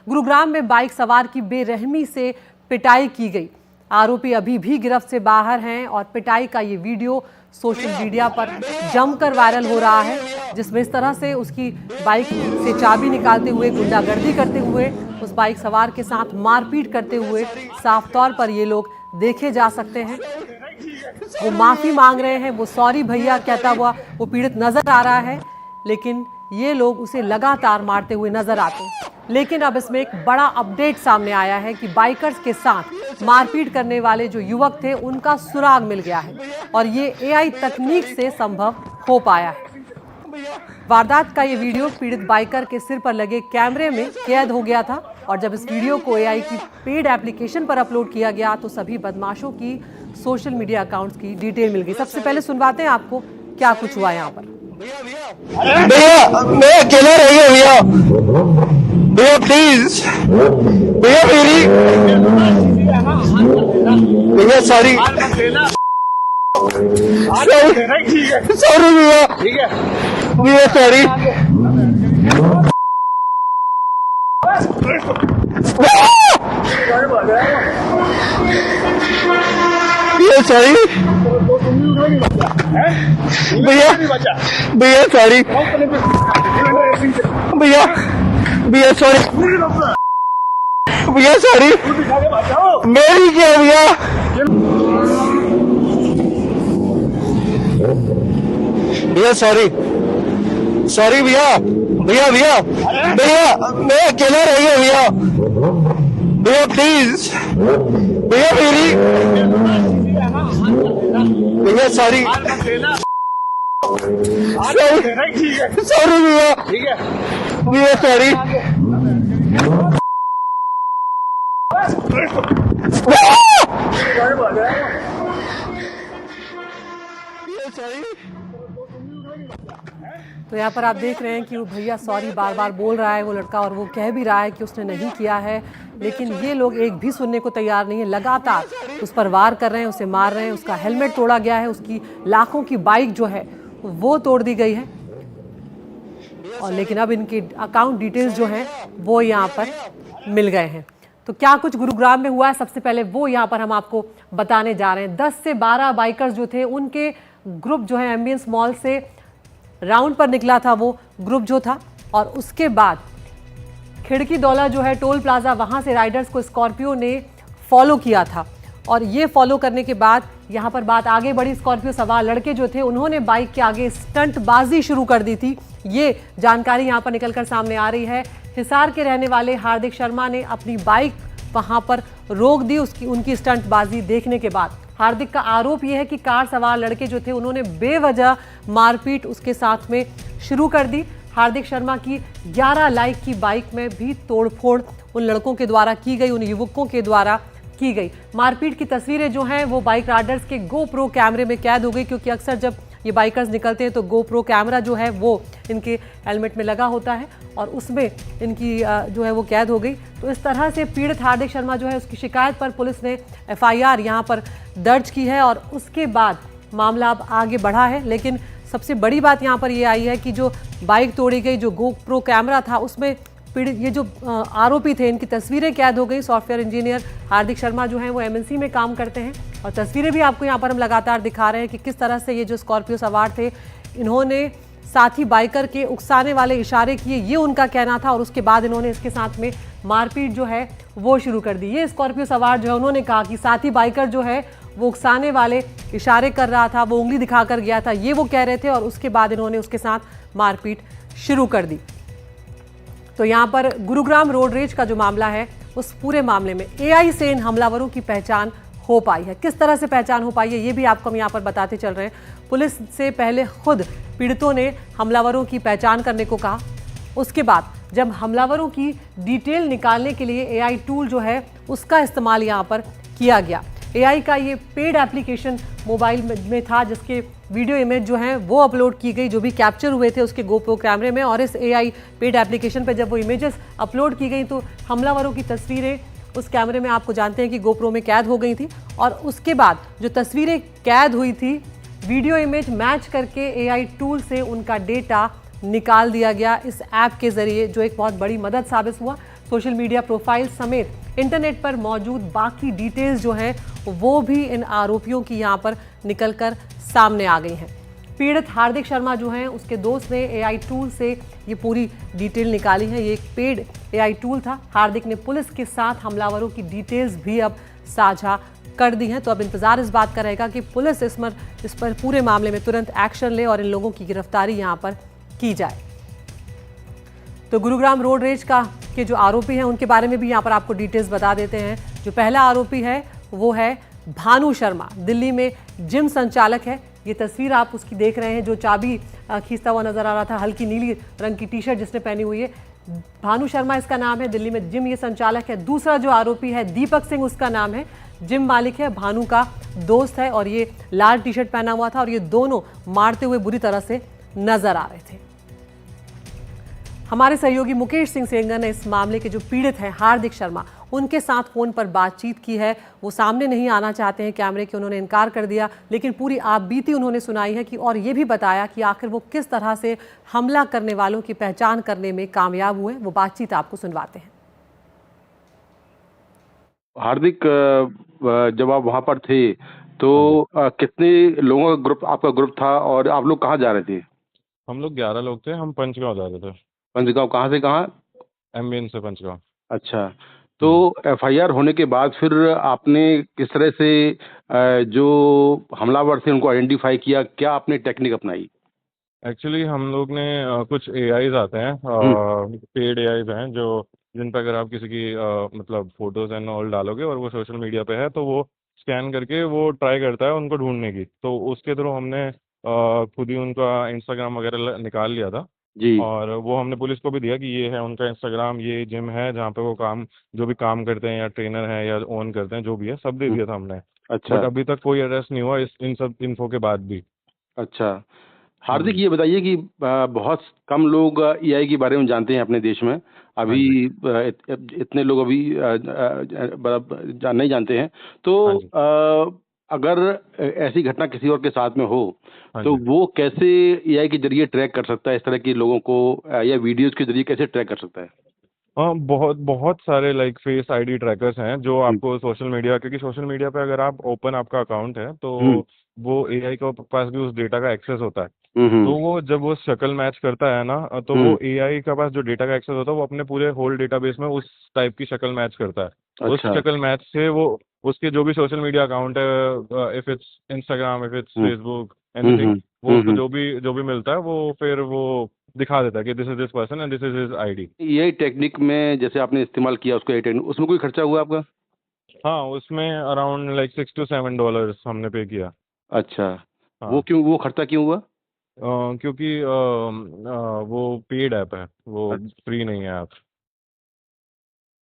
गुरुग्राम में बाइक सवार की बेरहमी से पिटाई की गई। आरोपी अभी भी गिरफ्त से बाहर हैं और पिटाई का ये वीडियो सोशल मीडिया पर जमकर वायरल हो रहा है, जिसमें इस तरह से उसकी बाइक से चाबी निकालते हुए, गुंडागर्दी करते हुए, उस बाइक सवार के साथ मारपीट करते हुए साफ तौर पर ये लोग देखे जा सकते हैं। वो माफी मांग रहे हैं, वो सॉरी भैया कहता हुआ वो पीड़ित नजर आ रहा है, लेकिन ये लोग उसे लगातार मारते हुए नजर आते हैं। लेकिन अब इसमें एक बड़ा अपडेट सामने आया है कि बाइकर्स के साथ मारपीट करने वाले जो युवक थे उनका सुराग मिल गया है और ये एआई तकनीक से संभव हो पाया है। वारदात का ये वीडियो पीड़ित बाइकर के सिर पर लगे कैमरे में कैद हो गया था और जब इस वीडियो को एआई की पेड एप्लीकेशन पर अपलोड किया गया तो सभी बदमाशों की सोशल मीडिया अकाउंट्स की डिटेल मिल गई। सबसे पहले सुनवाते हैं आपको क्या कुछ हुआ यहाँ पर। भैया मैं अकेला रह गया भैया, भैया प्लीज, भैया मेरी, भैया सॉरी सॉरी भैया, भैया सॉरी, भैया सॉरी भैया, भैया सॉरी भैया, भैया सॉरी भैया, सॉरी मेरी क्या भैया, भैया सॉरी सॉरी भैया, भैया भैया भैया मैं अकेला रह गया भैया, भैया प्लीज, भैया मेरी, भैया सॉरी सॉरी भैया, भैया सॉरी तो यहाँ पर आप देख रहे हैं कि वो भैया सॉरी बार बार बोल रहा है वो लड़का, और वो कह भी रहा है कि उसने नहीं किया है, लेकिन ये लोग एक भी सुनने को तैयार नहीं है। लगातार उस पर वार कर रहे हैं, उसे मार रहे हैं। उसका हेलमेट तोड़ा गया है, उसकी लाखों की बाइक जो है वो तोड़ दी गई है, और लेकिन अब इनकी अकाउंट डिटेल्स जो हैं वो यहाँ पर मिल गए हैं। तो क्या कुछ गुरुग्राम में हुआ है, सबसे पहले वो यहाँ पर हम आपको बताने जा रहे हैं। 10 से 12 बाइकर्स जो थे उनके ग्रुप जो है एम्बियंस मॉल से राउंड पर निकला था वो ग्रुप जो था, और उसके बाद खिड़की दौला जो है टोल प्लाजा, वहाँ से राइडर्स को स्कॉर्पियो ने फॉलो किया था, और ये फॉलो करने के बाद यहाँ पर बात आगे बढ़ी। स्कॉर्पियो सवार लड़के जो थे उन्होंने बाइक के आगे स्टंटबाजी शुरू कर दी थी, ये जानकारी यहाँ पर निकलकर सामने आ रही है। हिसार के रहने वाले हार्दिक शर्मा ने अपनी बाइक वहाँ पर रोक दी उनकी स्टंटबाजी देखने के बाद। हार्दिक का आरोप यह है कि कार सवार लड़के जो थे उन्होंने बेवजह मारपीट उसके साथ में शुरू कर दी। हार्दिक शर्मा की 11 लाख की बाइक में भी तोड़फोड़ उन लड़कों के द्वारा की गई, उन युवकों के द्वारा की गई। मारपीट की तस्वीरें जो हैं वो बाइक राइडर्स के गोप्रो कैमरे में कैद हो गई, क्योंकि अक्सर जब ये बाइकर्स निकलते हैं तो गोप्रो कैमरा जो है वो इनके हेलमेट में लगा होता है, और उसमें इनकी जो है वो कैद हो गई। तो इस तरह से पीड़ित हार्दिक शर्मा जो है उसकी शिकायत पर पुलिस ने एफआईआर यहाँ पर दर्ज की है, और उसके बाद मामला अब आगे बढ़ा है। लेकिन सबसे बड़ी बात यहाँ पर ये आई है कि जो बाइक तोड़ी गई, जो गोप्रो कैमरा था, उसमें पीड़ित ये जो आरोपी थे इनकी तस्वीरें कैद हो गई। सॉफ्टवेयर इंजीनियर हार्दिक शर्मा जो हैं वो एमएनसी में काम करते हैं, और तस्वीरें भी आपको यहाँ पर हम लगातार दिखा रहे हैं कि किस तरह से ये जो स्कॉर्पियो सवार थे इन्होंने साथी बाइकर के उकसाने वाले इशारे किए, ये उनका कहना था, और उसके बाद इन्होंने इसके साथ में मारपीट जो है वो शुरू कर दी। ये स्कॉर्पियो सवार जो है उन्होंने कहा कि साथी बाइकर जो है वो उकसाने वाले इशारे कर रहा था, वो उंगली दिखाकर गया था, ये वो कह रहे थे, और उसके बाद इन्होंने उसके साथ मारपीट शुरू कर दी। तो यहाँ पर गुरुग्राम रोड रेज का जो मामला है उस पूरे मामले में एआई से इन हमलावरों की पहचान हो पाई है। किस तरह से पहचान हो पाई है ये भी आपको हम यहाँ पर बताते चल रहे हैं। पुलिस से पहले खुद पीड़ितों ने हमलावरों की पहचान करने को कहा, उसके बाद जब हमलावरों की डिटेल निकालने के लिए एआई टूल जो है उसका इस्तेमाल यहाँ पर किया गया। एआई का ये पेड एप्लीकेशन मोबाइल में था, जिसके वीडियो इमेज जो हैं वो अपलोड की गई, जो भी कैप्चर हुए थे उसके गोप्रो कैमरे में, और इस एआई पेड एप्लीकेशन पे जब वो इमेजेस अपलोड की गई तो हमलावरों की तस्वीरें उस कैमरे में आपको जानते हैं कि गोप्रो में कैद हो गई थी, और उसके बाद जो तस्वीरें कैद हुई थी वीडियो इमेज मैच करके एआई टूल से उनका डेटा निकाल दिया गया इस ऐप के जरिए, जो एक बहुत बड़ी मदद साबित हुआ। सोशल मीडिया प्रोफाइल समेत इंटरनेट पर मौजूद बाकी डिटेल्स जो हैं वो भी इन आरोपियों की यहाँ पर निकलकर सामने आ गई हैं। पीड़ित हार्दिक शर्मा जो हैं उसके दोस्त ने एआई टूल से ये पूरी डिटेल निकाली है। ये एक पेड एआई टूल था। हार्दिक ने पुलिस के साथ हमलावरों की डिटेल्स भी अब साझा कर दी हैं। तो अब इंतजार इस बात का रहेगा कि पुलिस इस पर पूरे मामले में तुरंत एक्शन ले और इन लोगों की गिरफ्तारी यहाँ पर की जाए। तो गुरुग्राम रोड रेज के जो आरोपी हैं उनके बारे में भी यहाँ पर आपको डिटेल्स बता देते हैं। जो पहला आरोपी है वो है भानु शर्मा, दिल्ली में जिम संचालक है। ये तस्वीर आप उसकी देख रहे हैं जो चाबी खींचता हुआ नजर आ रहा था, हल्की नीली रंग की टी शर्ट जिसने पहनी हुई है। भानु शर्मा इसका नाम है, दिल्ली में जिम ये संचालक है। दूसरा जो आरोपी है दीपक सिंह, उसका नाम है, जिम मालिक है, भानु का दोस्त है और ये लाल टी शर्ट पहना हुआ था और ये दोनों मारते हुए बुरी तरह से नजर आ रहे थे। हमारे सहयोगी मुकेश सिंह सेंगर ने इस मामले के जो पीड़ित हैं हार्दिक शर्मा, उनके साथ फोन पर बातचीत की है। वो सामने नहीं आना चाहते हैं कैमरे के, उन्होंने इनकार कर दिया, लेकिन पूरी आपबीती उन्होंने सुनाई है कि और ये भी बताया कि आखिर वो किस तरह से हमला करने वालों की पहचान करने में कामयाब हुए। वो बातचीत आपको सुनवाते हैं। हार्दिक, जब आप वहाँ पर थे तो कितने लोगों का ग्रुप, आपका ग्रुप था और आप लोग कहाँ जा रहे थे? हम लोग 11 लोग थे। हम पंचगांव जा रहे थे। पंचगांव कहाँ से कहाँ? एमबीएन से पंचगांव। अच्छा, तो एफआईआर होने के बाद फिर आपने किस तरह से जो हमलावर थे उनको आइडेंटिफाई किया? क्या आपने टेक्निक अपनाई? एक्चुअली हम लोग ने कुछ एआईज आते हैं, पेड एआईज हैं जो जिन पर अगर आप किसी की मतलब फोटोज एंड ऑल डालोगे और वो सोशल मीडिया पे है तो वो स्कैन करके वो ट्राई करता है उनको ढूंढने की। तो उसके थ्रू हमने खुद ही उनका इंस्टाग्राम वगैरह निकाल लिया था जी। और वो हमने पुलिस को भी दिया कि ये है उनका इंस्टाग्राम, ये जिम है जहाँ पे वो जो भी काम करते हैं या ट्रेनर हैं या ओन करते हैं, जो भी है सब दे दिया था हमने। अच्छा। बट अभी तक कोई अरेस्ट नहीं हुआ इन सब इन्फो के बाद भी। अच्छा, हार्दिक ये बताइए कि बहुत कम लोग एआई के बारे में जानते हैं अपने देश में। अभी इतने लोग अभी नहीं जानते हैं। तो अगर ऐसी घटना किसी और के साथ में हो तो वो कैसे एआई के जरिए ट्रैक कर सकता है इस तरह के लोगों को, या वीडियोज के जरिए कैसे ट्रैक कर सकता है? हाँ, बहुत बहुत सारे लाइक फेस आईडी ट्रैकर्स हैं जो आपको सोशल मीडिया, क्योंकि सोशल मीडिया पे अगर आप ओपन आपका अकाउंट है तो वो एआई के पास भी उस डेटा का एक्सेस होता है। तो वो जब वो शक्ल मैच करता है ना तो वो एआई के पास जो डेटा का एक्सेस होता है वो अपने पूरे होल डेटाबेस में उस टाइप की शक्ल मैच करता है। उस शक्ल मैच से वो उसके जो भी सोशल मीडिया अकाउंट है, if it's Instagram, if it's Facebook, anything, वो उसको जो भी मिलता है वो फिर वो दिखा देता है कि this is this person and this is his ID. AI technique में जैसे आपने इस्तेमाल किया उसको, एआई टेक्निक, उसमें कोई खर्चा हुआ आपका? हाँ, उसमें अराउंड लाइक $6 to $7 हमने पे किया। अच्छा। हाँ। वो खर्चा क्यों हुआ? क्योंकि वो पेड ऐप है, वो फ्री नहीं है ऐप।